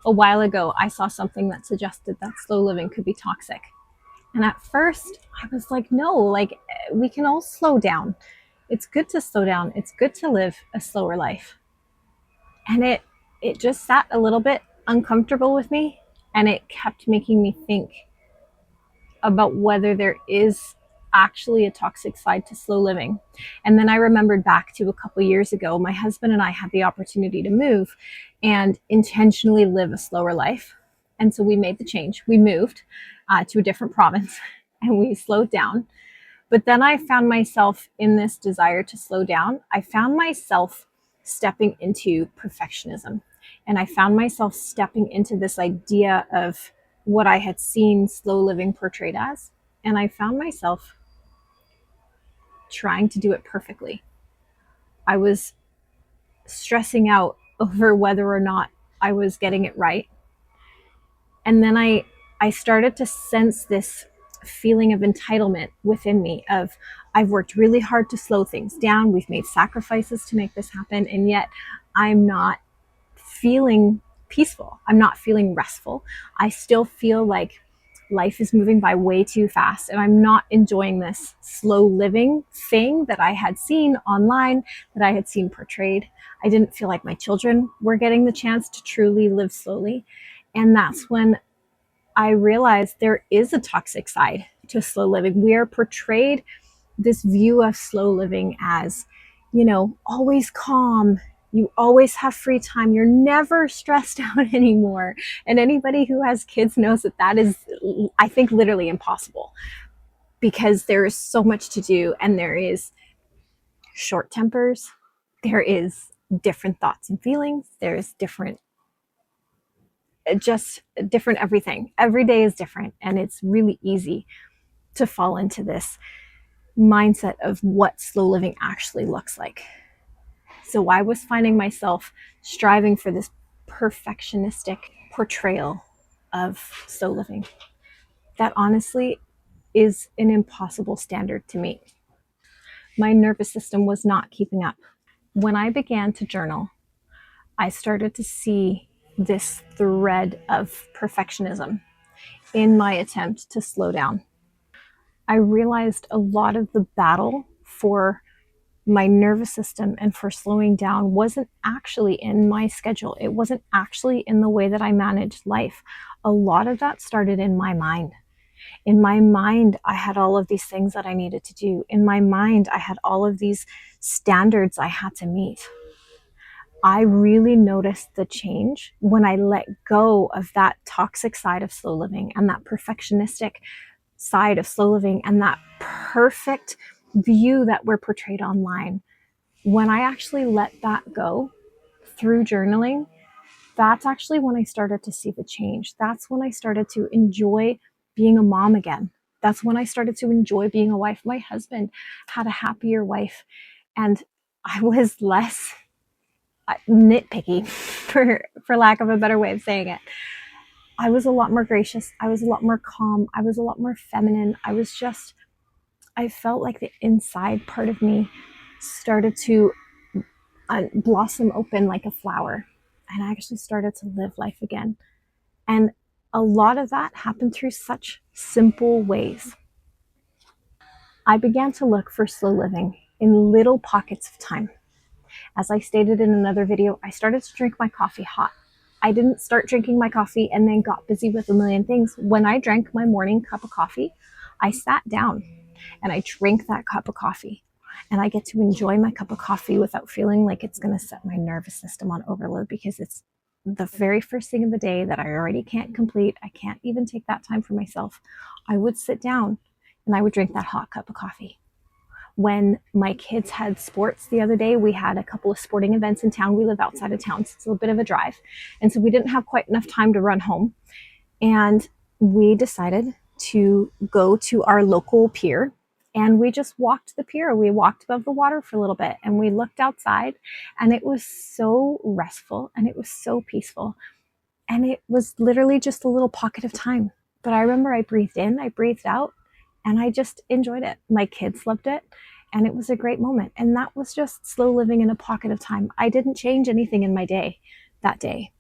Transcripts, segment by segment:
a while ago, I saw something that suggested that slow living could be toxic. And at first, I was like, no, like we can all slow down. It's good to slow down. It's good to live a slower life. And it just sat a little bit uncomfortable with me, and it kept making me think about whether there is actually a toxic side to slow living. And then I remembered back to a couple years ago, my husband and I had the opportunity to move and intentionally live a slower life. And so we made the change. We moved to a different province and we slowed down. But then I found myself in this desire to slow down. I found myself stepping into perfectionism. And I found myself stepping into this idea of what I had seen slow living portrayed as. And I found myself trying to do it perfectly. I was stressing out over whether or not I was getting it right. And then I started to sense this feeling of entitlement within me of I've worked really hard to slow things down. We've made sacrifices to make this happen. And yet I'm not feeling peaceful. I'm not feeling restful. I still feel like life is moving by way too fast and I'm not enjoying this slow living thing that I had seen online, that I had seen portrayed. I didn't feel like my children were getting the chance to truly live slowly. And that's when I realized there is a toxic side to slow living. We are portrayed this view of slow living as, always calm. You always have free time. You're never stressed out anymore. And anybody who has kids knows that that is, I think, literally impossible because there is so much to do and there is short tempers. There is different thoughts and feelings. There's just different everything. Every day is different. And it's really easy to fall into this mindset of what slow living actually looks like. So I was finding myself striving for this perfectionistic portrayal of slow living that honestly is an impossible standard to meet. My nervous system was not keeping up. When I began to journal, I started to see this thread of perfectionism in my attempt to slow down. I realized a lot of the battle for my nervous system and for slowing down wasn't actually in my schedule. It wasn't actually in the way that I managed life. A lot of that started in my mind. In my mind, I had all of these things that I needed to do. In my mind, I had all of these standards I had to meet. I really noticed the change when I let go of that toxic side of slow living and that perfectionistic side of slow living and that perfect view that we're portrayed online. When I actually let that go through journaling, that's actually when I started to see the change. That's when I started to enjoy being a mom again. That's when I started to enjoy being a wife. My husband had a happier wife, and I was less nitpicky, for lack of a better way of saying it. I was a lot more gracious. I was a lot more calm. I was a lot more feminine. I felt like the inside part of me started to blossom open like a flower. And I actually started to live life again. And a lot of that happened through such simple ways. I began to look for slow living in little pockets of time. As I stated in another video, I started to drink my coffee hot. I didn't start drinking my coffee and then got busy with a million things. When I drank my morning cup of coffee, I sat down and I drank that cup of coffee. And I get to enjoy my cup of coffee without feeling like it's going to set my nervous system on overload because it's the very first thing of the day that I already can't complete. I can't even take that time for myself. I would sit down and I would drink that hot cup of coffee. When my kids had sports the other day, we had a couple of sporting events in town. We live outside of town, so it's a little bit of a drive. And so we didn't have quite enough time to run home. And we decided to go to our local pier and we just walked the pier. We walked above the water for a little bit and we looked outside and it was so restful and it was so peaceful. And it was literally just a little pocket of time. But I remember I breathed in, I breathed out, and I just enjoyed it. My kids loved it and it was a great moment. And that was just slow living in a pocket of time. I didn't change anything in my day that day.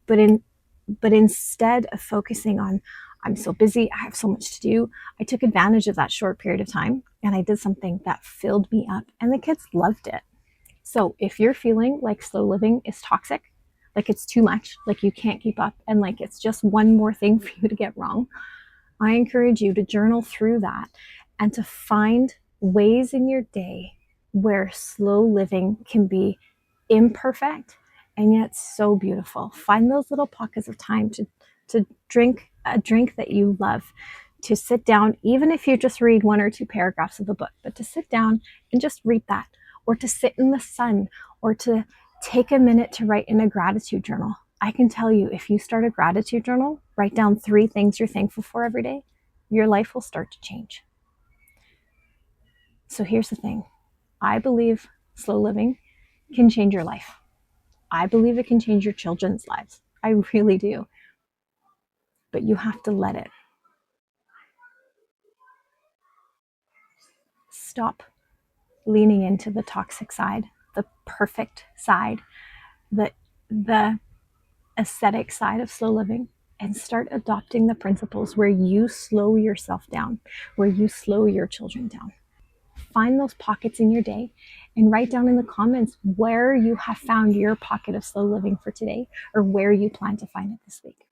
But in But instead of focusing on, I'm so busy, I have so much to do, I took advantage of that short period of time and I did something that filled me up, and the kids loved it. So if you're feeling like slow living is toxic, like it's too much, like you can't keep up, and like it's just one more thing for you to get wrong, I encourage you to journal through that and to find ways in your day where slow living can be imperfect and yet so beautiful. Find those little pockets of time to drink a drink that you love, to sit down, even if you just read one or two paragraphs of the book, but to sit down and just read that, or to sit in the sun, or to take a minute to write in a gratitude journal. I can tell you, if you start a gratitude journal, write down 3 things you're thankful for every day, your life will start to change. So here's the thing. I believe slow living can change your life. I believe it can change your children's lives. I really do. But you have to let it. Stop leaning into the toxic side, the perfect side, the ascetic side of slow living, and start adopting the principles where you slow yourself down, where you slow your children down. Find those pockets in your day and write down in the comments where you have found your pocket of slow living for today, or where you plan to find it this week.